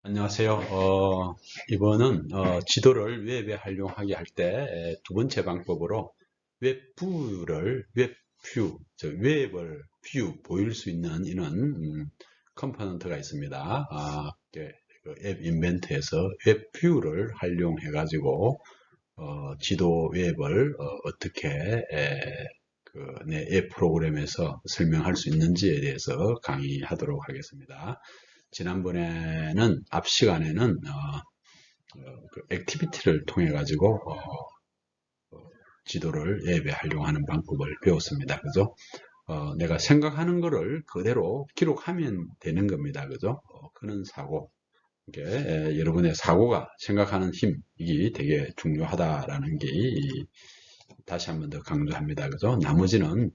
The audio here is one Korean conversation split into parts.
안녕하세요. 이번은 지도를 웹에 활용하게 할 때 두 번째 방법으로 웹을 뷰, 보일 수 있는 이런 컴포넌트가 있습니다. 앱 인벤트에서 웹뷰를 활용해 가지고 지도 웹을 어떻게 내 앱 프로그램에서 설명할 수 있는지에 대해서 강의하도록 하겠습니다. 지난번에는 앞 시간에는 그 액티비티를 통해 가지고 지도를 앱에 활용하는 방법을 배웠습니다. 그죠? 내가 생각하는 거를 그대로 기록하면 되는 겁니다. 그죠? 그런 사고. 이게 여러분의 사고가 생각하는 힘, 이게 되게 중요하다라는 게 다시 한번 더 강조합니다. 그죠? 나머지는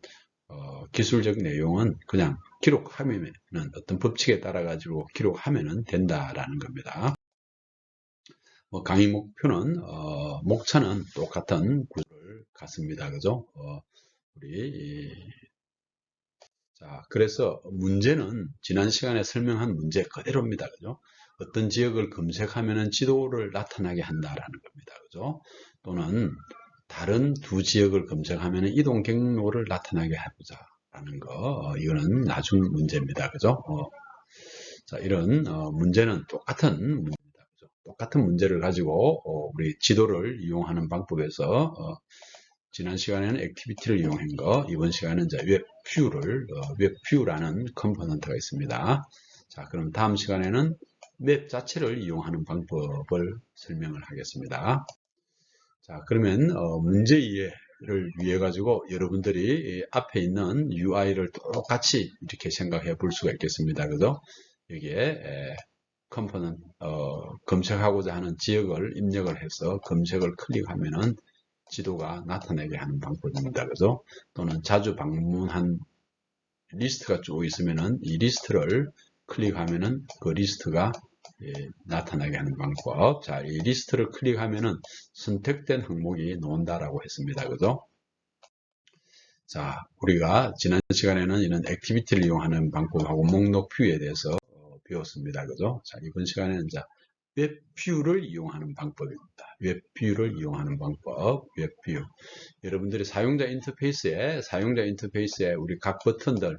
기술적 내용은 그냥 기록하면은 어떤 법칙에 따라 가지고 기록하면은 된다라는 겁니다. 강의 목표는 목차는 똑같은 구조를 갖습니다. 그죠? 우리 자, 그래서 문제는 지난 시간에 설명한 문제 그대로입니다. 그죠? 어떤 지역을 검색하면은 지도를 나타나게 한다라는 겁니다. 그죠? 또는 다른 두 지역을 검색하면은 이동 경로를 나타나게 해보자 라는 거, 이거는 나중 문제입니다. 그죠? 자, 이런 문제는 똑같은 문제입니다. 그죠? 똑같은 문제를 가지고 우리 지도를 이용하는 방법에서 지난 시간에는 액티비티를 이용한 거, 이번 시간은 이제 웹뷰라는 컴포넌트가 있습니다. 자, 그럼 다음 시간에는 맵 자체를 이용하는 방법을 설명을 하겠습니다. 자, 그러면 문제 이해를 위해 가지고 여러분들이 앞에 있는 UI를 똑같이 이렇게 생각해 볼 수가 있겠습니다. 그죠? 여기에 컴포넌트 검색하고자 하는 지역을 입력을 해서 검색을 클릭하면은 지도가 나타나게 하는 방법입니다. 그죠? 또는 자주 방문한 리스트가 쭉 있으면은 이 리스트를 클릭하면은 그 리스트가 나타나게 하는 방법. 자, 이 리스트를 클릭하면은 선택된 항목이 나온다라고 했습니다. 그죠? 자, 우리가 지난 시간에는 이런 액티비티를 이용하는 방법하고 목록 뷰에 대해서 배웠습니다. 그죠? 자, 이번 시간에는 이제 웹뷰를 이용하는 방법입니다. 웹뷰를 이용하는 방법, 웹뷰. 여러분들이 사용자 인터페이스에 우리 각 버튼들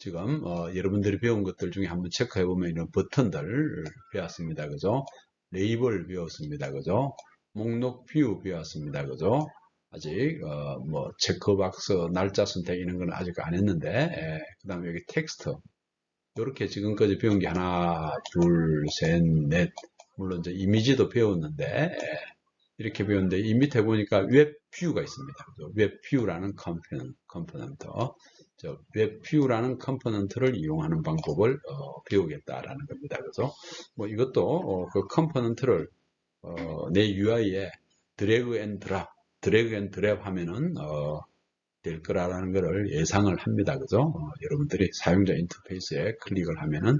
지금 여러분들이 배운 것들 중에 한번 체크해 보면 이런 버튼들 배웠습니다. 그죠? 레이블 배웠습니다. 그죠? 목록 뷰 배웠습니다. 그죠? 아직 뭐 체크박스, 날짜 선택 이런 거는 아직 안 했는데 그 다음에 여기 텍스트 이렇게 지금까지 배운 게 하나, 둘, 셋, 넷 물론 이제 이미지도 배웠는데 이렇게 배웠는데 이 밑에 보니까 웹뷰가 있습니다. 웹뷰라는 컴포넌트, 웹뷰라는 컴포넌트를 이용하는 방법을 배우겠다라는 겁니다. 그래서 뭐 이것도 그 컴포넌트를 내 UI에 드래그 앤 드랍 하면은 될 거라는 것을 예상을 합니다. 그죠? 여러분들이 사용자 인터페이스에 클릭을 하면은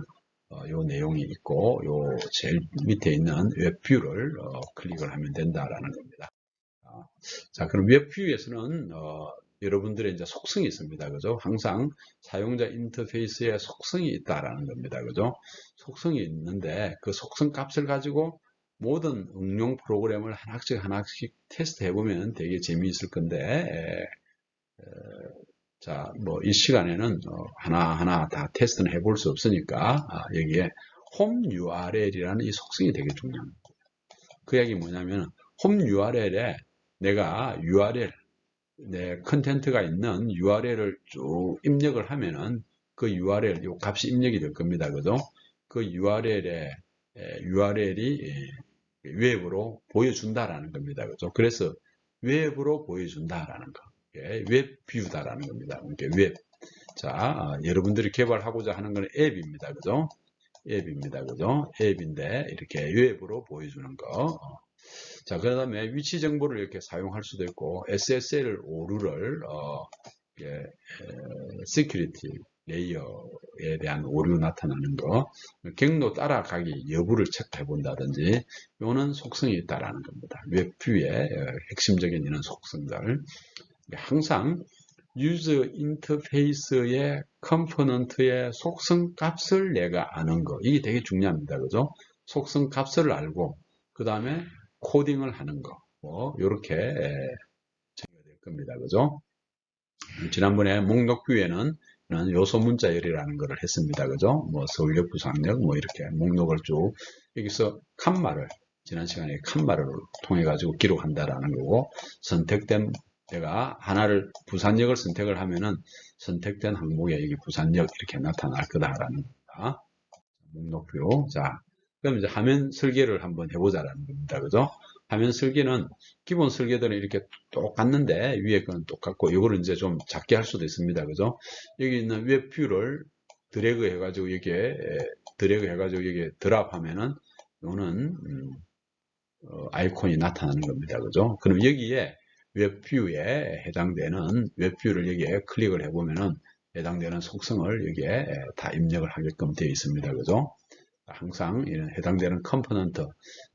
요 내용이 있고 요 제일 밑에 있는 웹뷰를 클릭을 하면 된다라는 겁니다. 자, 그럼 웹뷰에서는 여러분들의 이제 속성이 있습니다. 그죠? 항상 사용자 인터페이스에 속성이 있다라는 겁니다. 그죠? 속성이 있는데 그 속성 값을 가지고 모든 응용 프로그램을 하나씩 테스트 해보면 되게 재미있을 건데 자, 뭐 이 시간에는 하나하나 다 테스트는 해볼 수 없으니까 여기에 홈 URL이라는 이 속성이 되게 중요합니다. 그 얘기 뭐냐면 홈 URL에 내가 내 컨텐트가 있는 URL을 쭉 입력을 하면은 그 URL, 요 값이 입력이 될 겁니다. 그죠? 그 URL이 웹으로 보여준다라는 겁니다. 그죠? 그래서 웹으로 보여준다라는 거. 웹뷰다라는 겁니다. 이게 웹. 자, 여러분들이 개발하고자 하는 건 앱입니다. 그죠? 앱입니다. 그죠? 앱인데 이렇게 웹으로 보여주는 거. 자, 그 다음에 위치 정보를 이렇게 사용할 수도 있고 SSL 오류를 시큐리티 레이어에 대한 오류 나타나는 거, 경로 따라가기 여부를 체크해 본다든지 이거는 속성이 있다라는 겁니다. 웹뷰의 핵심적인 이런 속성들. 항상 유저 인터페이스의 컴포넌트의 속성 값을 내가 아는 거, 이게 되게 중요합니다. 그죠? 속성 값을 알고 그 다음에 코딩을 하는 거 이렇게 정의가 될 겁니다. 그죠? 지난번에 목록 뷰에는 요소 문자열이라는 것을 했습니다. 그죠? 뭐 서울역, 부산역 뭐 이렇게 목록을 쭉 여기서 칸말을 지난 시간에 칸말을 통해 가지고 기록한다라는 거고 선택된 제가 하나를 부산역을 선택을 하면은 선택된 항목에 여기 부산역 이렇게 나타날 거다라는 겁니다. 목록표. 자, 그럼 이제 화면 설계를 한번 해보자라는 겁니다. 그죠? 화면 설계는 기본 설계들은 이렇게 똑같는데 위에 건 똑같고 이거를 이제 좀 작게 할 수도 있습니다. 그죠? 여기 있는 웹뷰를 드래그 해가지고 여기에 드랍하면은 요는 아이콘이 나타나는 겁니다. 그죠? 그럼 여기에 웹뷰에 해당되는 웹뷰를 여기에 클릭을 해보면은 해당되는 속성을 여기에 다 입력을 하게끔 되어 있습니다. 그죠? 항상 이런 해당되는 컴포넌트,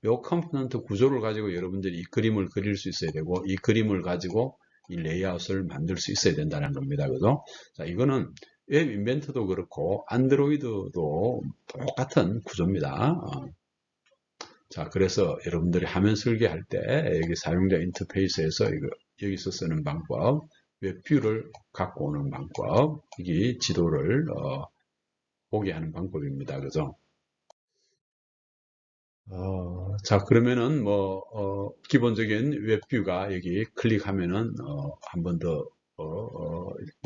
요 컴포넌트 구조를 가지고 여러분들이 이 그림을 그릴 수 있어야 되고 이 그림을 가지고 이 레이아웃을 만들 수 있어야 된다는 겁니다. 그죠? 자, 이거는 웹 인벤터도 그렇고 안드로이드도 똑같은 구조입니다. 자, 그래서 여러분들이 화면 설계할 때 여기 사용자 인터페이스에서 여기서 쓰는 방법, 웹뷰를 갖고 오는 방법, 이게 지도를 보게 하는 방법입니다. 그죠? 자, 그러면은 기본적인 웹뷰가 여기 클릭하면은 한 번 더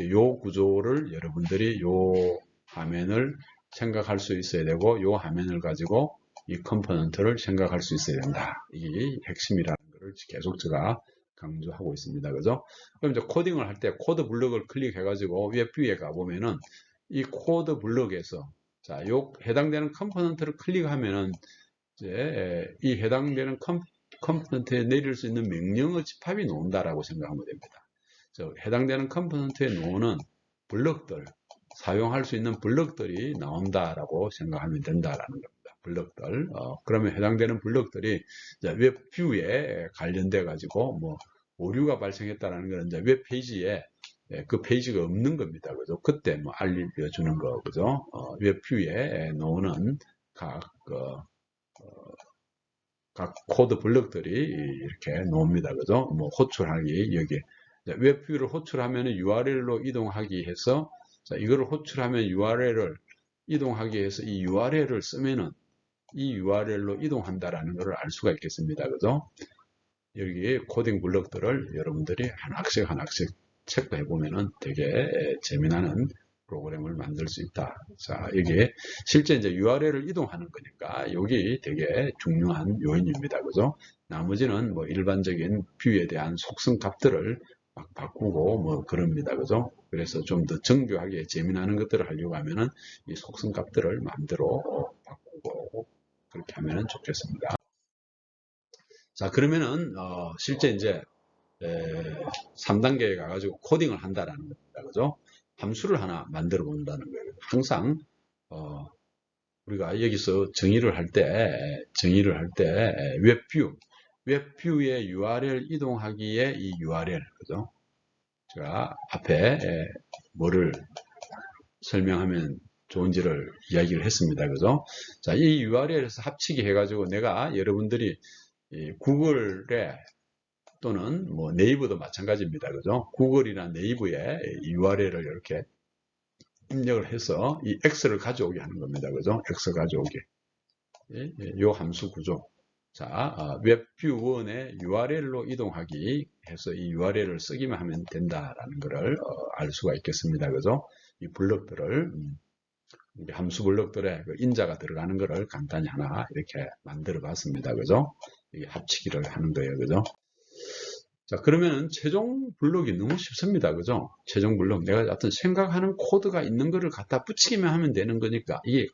요 구조를 여러분들이 요 화면을 생각할 수 있어야 되고 요 화면을 가지고 이 컴포넌트를 생각할 수 있어야 된다. 이게 핵심이라는 것을 계속 제가 강조하고 있습니다. 그죠? 그럼 이제 코딩을 할 때 코드 블럭을 클릭해 가지고 웹뷰에 가보면은 이 코드 블럭에서 자, 요 해당되는 컴포넌트를 클릭하면은 이제 이 해당되는 컴포넌트에 내릴 수 있는 명령어 집합이 나온다라고 생각하면 됩니다. 해당되는 컴포넌트에 나오는 블럭들, 사용할 수 있는 블럭들이 나온다라고 생각하면 된다라는 겁니다. 블럭들. 그러면 해당되는 블럭들이 웹뷰에 관련돼 가지고 뭐 오류가 발생했다라는 것은 이제 웹페이지에 그 페이지가 없는 겁니다. 그죠? 그때 뭐 알려주는 거, 그죠? 웹뷰에 나오는 각 코드 블럭들이 이렇게 나옵니다. 그죠? 뭐 호출하기 여기 웹뷰를 호출하면 URL로 이동하기 해서 자, 이거를 호출하면 URL을 이동하기 해서 이 URL을 쓰면은 이 URL로 이동한다라는 것을 알 수가 있겠습니다. 그죠? 여기 코딩 블럭들을 여러분들이 하나씩 체크해 보면은 되게 재미나는 프로그램을 만들 수 있다. 자, 이게 실제 이제 URL을 이동하는 거니까 여기 되게 중요한 요인입니다. 그죠? 나머지는 뭐 일반적인 뷰에 대한 속성 값들을 막 바꾸고 뭐 그럽니다. 그죠? 그래서 좀 더 정교하게 재미나는 것들을 하려고 하면은 이 속성 값들을 마음대로 바꾸고 그렇게 하면은 좋겠습니다. 자, 그러면은 실제 이제 3단계에 가가지고 코딩을 한다라는 겁니다. 그죠? 함수를 하나 만들어 본다는 거예요. 항상 우리가 여기서 정의를 할 때 웹뷰의 URL 이동하기에 이 URL 그죠? 제가 앞에 뭐를 설명하면 좋은지를 이야기를 했습니다. 그죠? 자, 이 URL에서 합치기 해가지고 내가 여러분들이 구글에 또는 뭐 네이버도 마찬가지입니다. 그죠? 구글이나 네이버에 URL을 이렇게 입력을 해서 이 X를 가져오게 하는 겁니다. 그죠? X 가져오게. 요 함수 구조. 자, 웹뷰1의 URL로 이동하기 해서 이 URL을 쓰기만 하면 된다라는 것을 알 수가 있겠습니다. 그죠? 이 블럭들을 함수 블럭들에 그 인자가 들어가는 것을 간단히 하나 이렇게 만들어 봤습니다. 그죠? 이게 합치기를 하는 거예요. 그죠? 자, 그러면 최종 블록이 너무 쉽습니다. 그죠? 최종 블록. 내가 어떤 생각하는 코드가 있는 거를 갖다 붙이기만 하면 되는 거니까 이게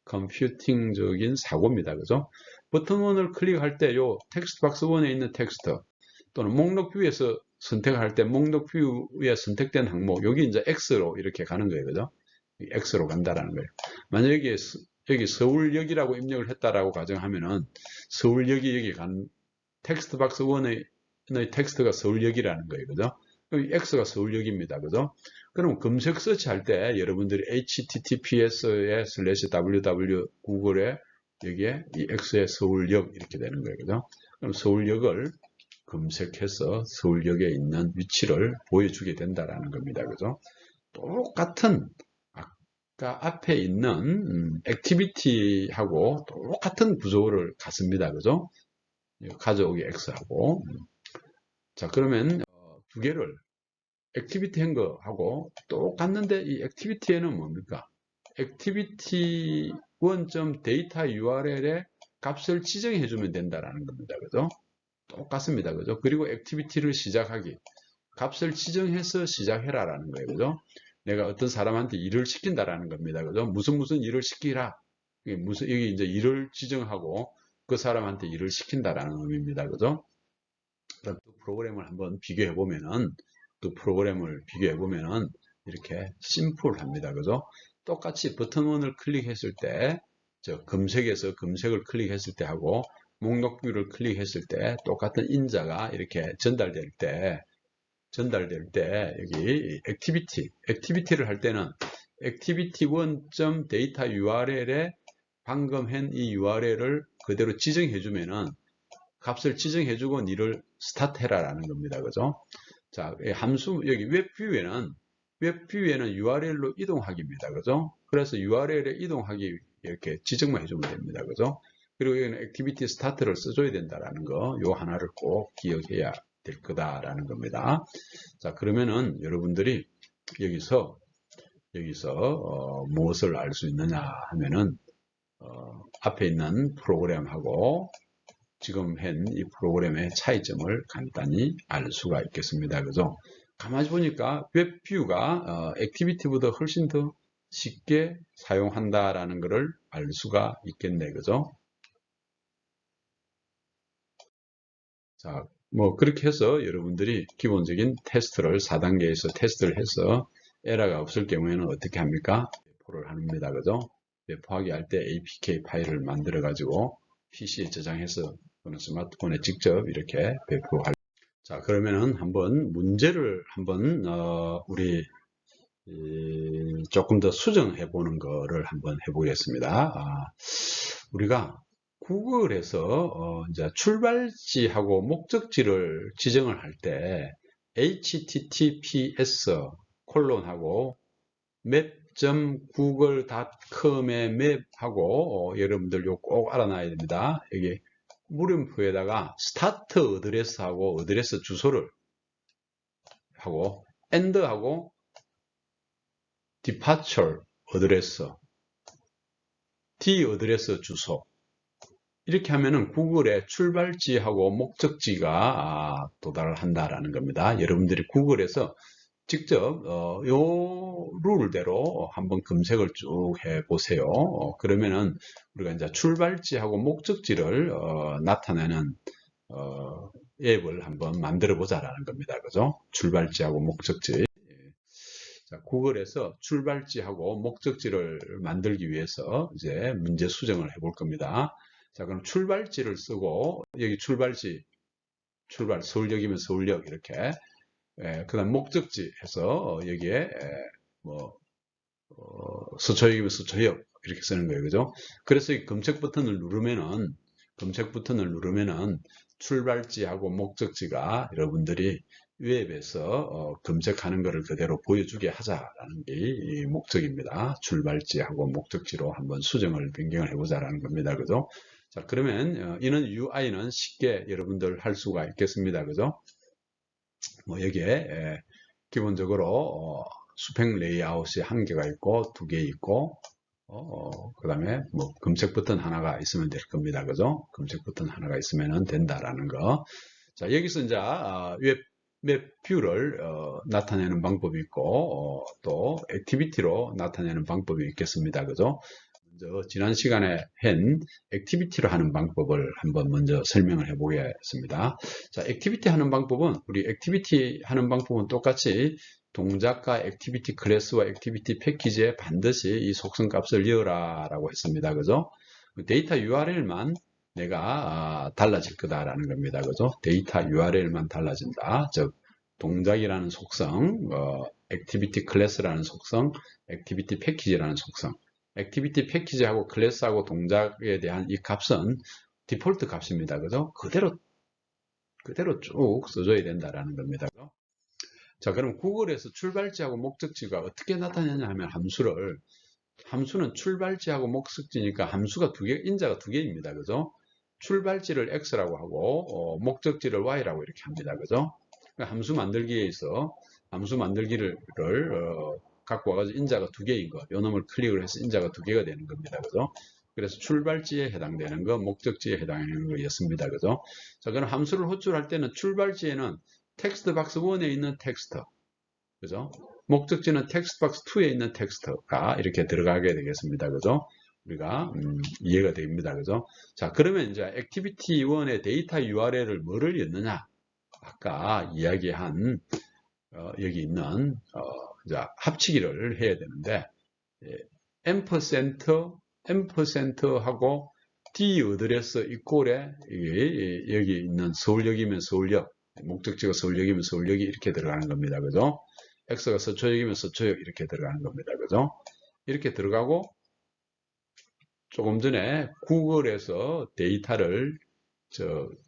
컴퓨팅적인 사고입니다. 그죠? 버튼1을 클릭할 때 요 텍스트 박스 1에 있는 텍스트 또는 목록 뷰에서 선택할 때 목록 뷰에 선택된 항목 여기 이제 X로 이렇게 가는 거예요. 그죠? X로 간다라는 거예요. 만약에 여기 서울역이라고 입력을 했다라고 가정하면은 서울역이 여기 간 텍스트 박스 1의 텍스트가 서울역이라는 거예요. 그죠? X가 서울역입니다. 그죠? 그럼 검색 서치 할 때 여러분들이 https에 /www 구글에 여기에 이 X의 서울역 이렇게 되는 거예요. 그죠? 그럼 서울역을 검색해서 서울역에 있는 위치를 보여주게 된다라는 겁니다. 그죠? 똑같은 아까 앞에 있는 액티비티하고 똑같은 구조를 갖습니다. 그죠? 가져오기 X하고. 자, 그러면 두 개를 액티비티 한 거하고 똑같는데 이 액티비티에는 뭡니까? 액티비티 1.data URL에 값을 지정해 주면 된다라는 겁니다. 그죠? 똑같습니다. 그죠? 그리고 액티비티를 시작하기. 값을 지정해서 시작해라라는 거예요. 그죠? 내가 어떤 사람한테 일을 시킨다라는 겁니다. 그죠? 무슨 일을 시키라. 여기 이제 일을 지정하고 그 사람한테 일을 시킨다라는 의미입니다. 그죠? 그럼 또 프로그램을 한번 비교해 보면은 이렇게 심플합니다. 그죠? 똑같이 버튼 1을 클릭했을 때, 검색에서 검색을 클릭했을 때 하고 목록 뷰를 클릭했을 때 똑같은 인자가 이렇게 전달될 때 여기 액티비티를 할 때는 activity1.data URL에 방금 한 이 URL을 그대로 지정해 주면은 값을 지정해 주고 니를 스타트 해라라는 겁니다. 그죠? 자, 함수 여기 웹뷰에는 URL로 이동하기입니다. 그죠? 그래서 URL에 이동하기 이렇게 지정만 해주면 됩니다. 그죠? 그리고 여기는 액티비티 스타트를 써줘야 된다라는 거, 요 하나를 꼭 기억해야 될 거다라는 겁니다. 자, 그러면은 여러분들이 여기서 무엇을 알 수 있느냐 하면은 앞에 있는 프로그램하고 지금 한 이 프로그램의 차이점을 간단히 알 수가 있겠습니다. 그죠? 가만히 보니까 웹뷰가 액티비티보다 훨씬 더 쉽게 사용한다라는 것을 알 수가 있겠네. 그죠? 자, 뭐 그렇게 해서 여러분들이 기본적인 테스트를 4단계에서 테스트를 해서 에러가 없을 경우에는 어떻게 합니까? 배포를 합니다. 그죠? 배포하기 할 때 APK 파일을 만들어 가지고 PC에 저장해서 또는 스마트폰에 직접 이렇게 배포할. 자, 그러면은 한번 문제를 한번 우리 조금 더 수정해 보는 거를 한번 해보겠습니다. 우리가 구글에서 이제 출발지하고 목적지를 지정을 할 때 https 콜론하고 map.google.com의 맵하고 여러분들 요 꼭 알아놔야 됩니다. 여기 물음표에다가 스타트 어드레스하고 어드레스 주소를 하고 end하고 departure 어드레스 D 어드레스 주소 이렇게 하면은 구글의 출발지하고 목적지가 도달을 한다라는 겁니다. 여러분들이 구글에서 직접 요 룰대로 한번 검색을 쭉 해보세요. 그러면은 우리가 이제 출발지하고 목적지를 나타내는 앱을 한번 만들어 보자라는 겁니다. 그죠? 출발지하고 목적지. 자, 구글에서 출발지하고 목적지를 만들기 위해서 이제 문제 수정을 해볼 겁니다. 자, 그럼 출발지를 쓰고 여기 출발지, 서울역이면 서울역 이렇게 그 다음 목적지 해서 여기에 서초역이면 서초역 이렇게 쓰는 거예요. 그죠? 그래서 이 검색 버튼을 누르면은 출발지하고 목적지가 여러분들이 웹에서 검색하는 것을 그대로 보여주게 하자라는 게 이 목적입니다. 출발지하고 목적지로 한번 수정을 변경을 해보자라는 겁니다. 그죠? 자, 그러면 이는 UI는 쉽게 여러분들 할 수가 있겠습니다. 그죠? 뭐 여기에 기본적으로 수평 레이아웃이 1개가 있고 2개 있고 그 다음에 뭐 검색 버튼 하나가 있으면 될 겁니다. 그죠? 검색 버튼 하나가 있으면 된다라는 거. 자, 여기서 이제 웹 뷰를 나타내는 방법이 있고 또 액티비티로 나타내는 방법이 있겠습니다. 그죠? 먼저 지난 시간에 한 액티비티로 하는 방법을 한번 먼저 설명을 해 보겠습니다. 자, 액티비티 하는 방법은 우리 액티비티 하는 방법은 똑같이 동작과 액티비티 클래스와 액티비티 패키지에 반드시 이 속성 값을 넣어라 라고 했습니다. 그죠? 데이터 URL만 내가 달라질 거다라는 겁니다. 그죠? 데이터 URL만 달라진다. 즉 동작이라는 속성, 액티비티 클래스라는 속성, 액티비티 패키지라는 속성. 액티비티 패키지하고 클래스하고 동작에 대한 이 값은 디폴트 값입니다. 그죠? 그대로 쭉 써줘야 된다라는 겁니다. 그죠? 자, 그럼 구글에서 출발지하고 목적지가 어떻게 나타내냐 하면 함수는 출발지하고 목적지니까 함수가 인자가 두 개입니다. 그죠? 출발지를 x라고 하고 목적지를 y라고 이렇게 합니다. 그죠? 그러니까 함수 만들기에 있어 함수 만들기를 갖고 와가지고 인자가 두 개인 거, 요 놈을 클릭을 해서 인자가 두 개가 되는 겁니다. 그죠? 그래서 출발지에 해당되는 거, 목적지에 해당되는 거였습니다. 그죠? 자, 그럼 함수를 호출할 때는 출발지에는 텍스트 박스 1에 있는 텍스트, 그죠? 목적지는 텍스트 박스 2에 있는 텍스트가 이렇게 들어가게 되겠습니다. 그죠? 우리가 이해가 됩니다. 그죠? 자, 그러면 이제 액티비티 1의 데이터 URL을 뭐를 넣느냐? 아까 이야기한 여기 있는 합치기를 해야 되는데 앰퍼센트하고 D 어드레스 이꼴에 여기 있는 서울역이면 서울역, 목적지가 서울역이면 서울역이 이렇게 들어가는 겁니다. 그죠? X가 서초역이면 서초역 이렇게 들어가는 겁니다. 그죠? 이렇게 들어가고 조금 전에 구글에서 데이터를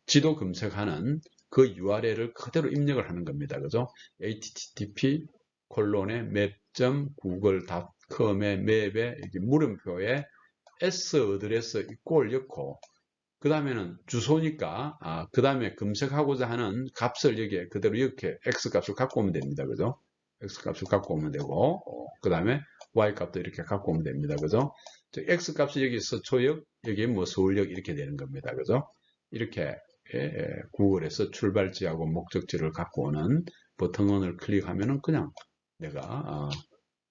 지도 검색하는 그 URL을 그대로 입력을 하는 겁니다. 그죠? http map.google.com의 맵에 물음표에 s 어드레스 이꼴 넣고 그 다음에는 주소니까 그 다음에 검색하고자 하는 값을 여기에 그대로 이렇게 x 값을 갖고 오면 됩니다. 그죠? x 값을 갖고 오면 되고 그 다음에 y 값도 이렇게 갖고 오면 됩니다. 그죠? x 값이 여기 서초역, 여기 뭐 서울역 이렇게 되는 겁니다. 그죠? 이렇게 구글에서 출발지하고 목적지를 갖고 오는 버튼원을 클릭하면은 그냥 내가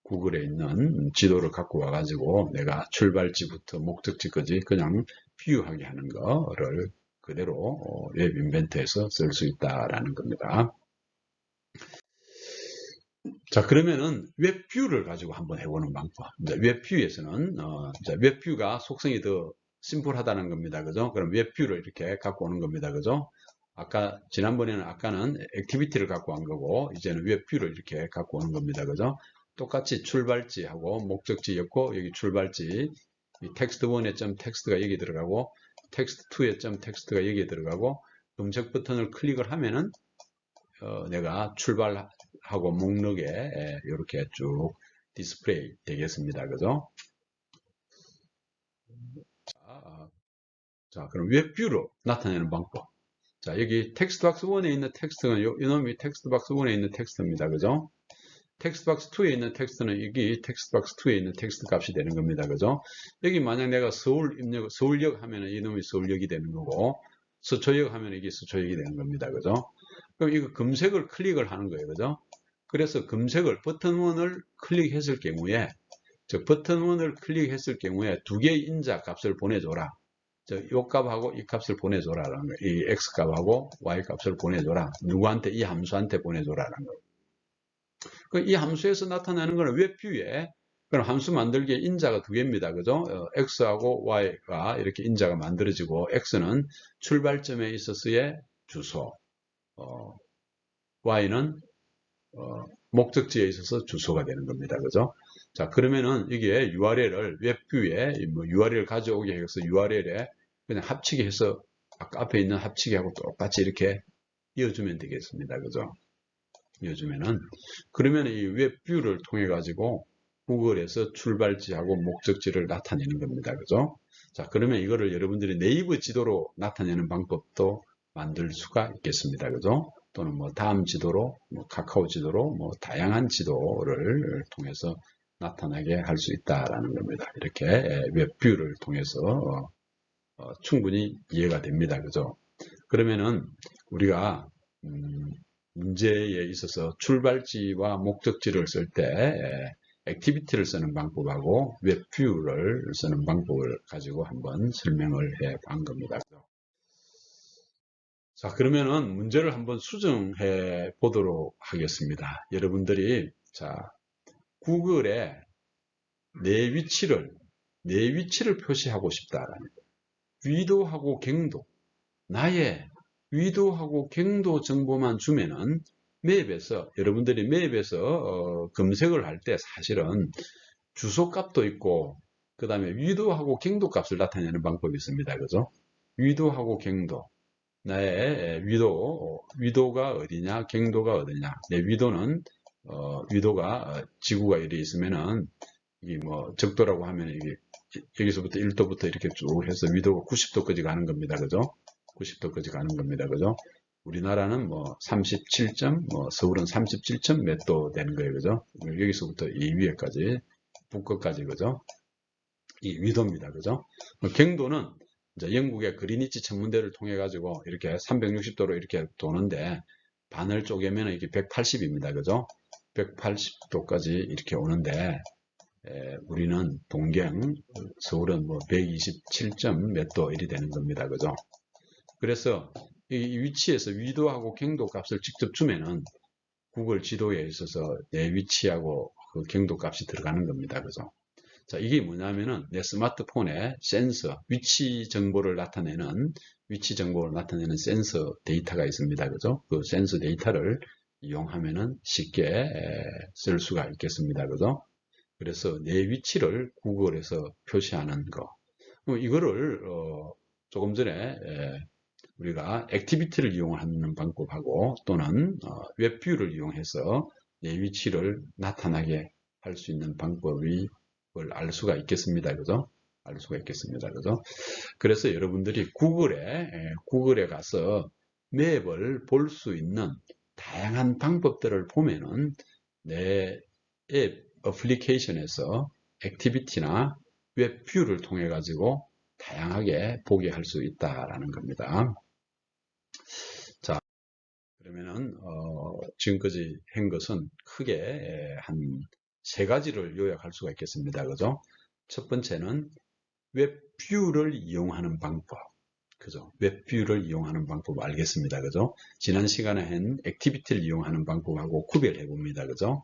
구글에 있는 지도를 갖고 와가지고 내가 출발지부터 목적지까지 그냥 비유하게 하는 거를 그대로 웹 인벤터에서 쓸 수 있다라는 겁니다. 자, 그러면은 웹뷰를 가지고 한번 해보는 방법. 웹뷰에서는 웹뷰가 속성이 더 심플하다는 겁니다. 그죠? 그럼 웹뷰를 이렇게 갖고 오는 겁니다. 그죠? 아까는 액티비티를 갖고 온 거고, 이제는 웹뷰를 이렇게 갖고 오는 겁니다. 그죠? 똑같이 출발지하고 목적지였고, 여기 출발지, 이 텍스트 1의 점 텍스트가 여기 들어가고, 텍스트 2의 점 텍스트가 여기 들어가고, 검색 버튼을 클릭을 하면은, 내가 출발하고 목록에 이렇게 쭉 디스플레이 되겠습니다. 그죠? 자, 그럼 웹뷰로 나타내는 방법. 자, 여기 텍스트 박스 1에 있는 텍스트는 이놈이 텍스트 박스 1에 있는 텍스트입니다. 그죠? 텍스트 박스 2에 있는 텍스트는 여기 텍스트 박스 2에 있는 텍스트 값이 되는 겁니다. 그죠? 여기 만약 내가 서울역 하면은 이놈이 서울역이 되는 거고, 서초역 하면 이게 서초역이 되는 겁니다. 그죠? 그럼 이거 검색을 클릭을 하는 거예요. 그죠? 그래서 검색을 버튼1을 클릭했을 경우에 버튼1을 클릭했을 경우에 두 개의 인자 값을 보내줘라. 요 값하고 이 값을 보내줘라라는 거예요. 이 x 값하고 y 값을 보내줘라. 누구한테? 이 함수한테 보내줘라라는 거예요. 이 함수에서 나타나는 거는 웹뷰에 그럼 함수 만들기에 인자가 두 개입니다. 그죠? x하고 y가 이렇게 인자가 만들어지고 x는 출발점에 있어서의 주소, y는 목적지에 있어서 주소가 되는 겁니다. 그죠? 자, 그러면은 이게 URL을 웹뷰에 URL을 가져오게 해서 URL에 그냥 합치기 해서 아까 앞에 있는 합치기하고 똑같이 이렇게 이어주면 되겠습니다. 그죠? 이어주면은 그러면 이 웹뷰를 통해 가지고 구글에서 출발지하고 목적지를 나타내는 겁니다. 그죠? 자, 그러면 이거를 여러분들이 네이버 지도로 나타내는 방법도 만들 수가 있겠습니다. 그죠? 또는 뭐 다음 지도로, 카카오 지도로, 다양한 지도를 통해서 나타나게 할 수 있다라는 겁니다. 이렇게 웹뷰를 통해서 충분히 이해가 됩니다. 그죠? 그러면은 우리가 문제에 있어서 출발지와 목적지를 쓸 때 액티비티를 쓰는 방법하고 웹뷰를 쓰는 방법을 가지고 한번 설명을 해 본 겁니다. 자, 그러면은 문제를 한번 수정해 보도록 하겠습니다. 여러분들이 구글에 내 위치를 표시하고 싶다라는 거예요. 위도하고 경도, 나의 위도하고 경도 정보만 주면은 맵에서 여러분들이 맵에서 검색을 할 때 사실은 주소값도 있고 그 다음에 위도하고 경도값을 나타내는 방법이 있습니다. 그죠? 위도하고 경도. 나의 위도가 어디냐, 경도가 어디냐. 내 위도는 위도가 지구가 이리 있으면은 이게 뭐 적도라고 하면 이게 여기서부터 1도부터 이렇게 쭉 해서 위도가 90도까지 가는 겁니다. 그죠? 90도까지 가는 겁니다. 그죠? 우리나라는 뭐 37점, 뭐 서울은 37점 몇 도 되는 거예요. 그죠? 여기서부터 이 위에까지, 북극까지, 그죠? 이 위도입니다. 그죠? 경도는 이제 영국의 그리니치 천문대를 통해 가지고 이렇게 360도로 이렇게 도는데 반을 쪼개면 이게 180입니다. 그죠? 180도까지 이렇게 오는데 우리는 동경, 서울은 뭐 127점 몇 도 이리 되는 겁니다. 그죠? 그래서 이 위치에서 위도하고 경도 값을 직접 주면은 구글 지도에 있어서 내 위치하고 그 경도 값이 들어가는 겁니다. 그죠? 자, 이게 뭐냐면은 내 스마트폰에 센서, 위치 정보를 나타내는 센서 데이터가 있습니다. 그죠? 그 센서 데이터를 이용하면은 쉽게 쓸 수가 있겠습니다. 그죠? 그래서 내 위치를 구글에서 표시하는 거. 이거를 조금 전에 우리가 액티비티를 이용하는 방법하고 또는 웹뷰를 이용해서 내 위치를 나타나게 할 수 있는 방법을 알 수가 있겠습니다. 그죠? 알 수가 있겠습니다. 그죠? 그래서 여러분들이 구글에 가서 맵을 볼 수 있는 다양한 방법들을 보면은 내 앱 어플리케이션에서 액티비티나 웹뷰를 통해 가지고 다양하게 보게 할 수 있다라는 겁니다. 자, 그러면은 지금까지 한 것은 크게 한 세 가지를 요약할 수가 있겠습니다. 그죠? 첫 번째는 웹뷰를 이용하는 방법. 그죠? 웹뷰를 이용하는 방법 알겠습니다. 그죠? 지난 시간에 한 액티비티를 이용하는 방법하고 구별해 봅니다. 그죠?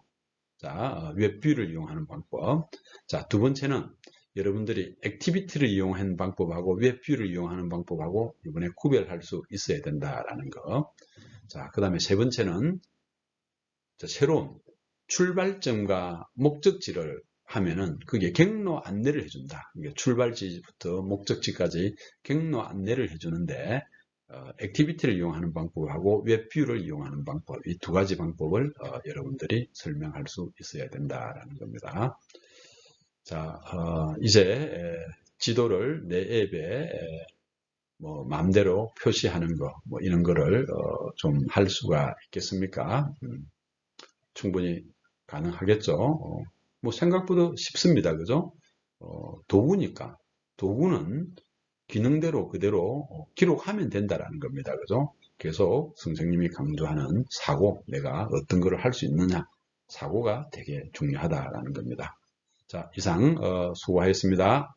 자, 웹뷰를 이용하는 방법. 자, 두 번째는 여러분들이 액티비티를 이용하는 방법하고 웹뷰를 이용하는 방법하고 이번에 구별할 수 있어야 된다라는 거. 자, 그 다음에 세 번째는 새로운 출발점과 목적지를 하면은 그게 경로 안내를 해준다. 출발지부터 목적지까지 경로 안내를 해주는데 액티비티를 이용하는 방법하고 웹뷰를 이용하는 방법, 이 두 가지 방법을 여러분들이 설명할 수 있어야 된다라는 겁니다. 자, 이제 지도를 내 앱에 뭐 마음대로 표시하는 거, 뭐 이런 거를 좀 할 수가 있겠습니까? 충분히 가능하겠죠. 뭐 생각보다 쉽습니다. 그죠? 도구니까. 도구는 기능대로 그대로 기록하면 된다라는 겁니다. 그죠? 계속 선생님이 강조하는 사고, 내가 어떤 거를 할 수 있느냐. 사고가 되게 중요하다라는 겁니다. 자, 이상 수고하셨습니다.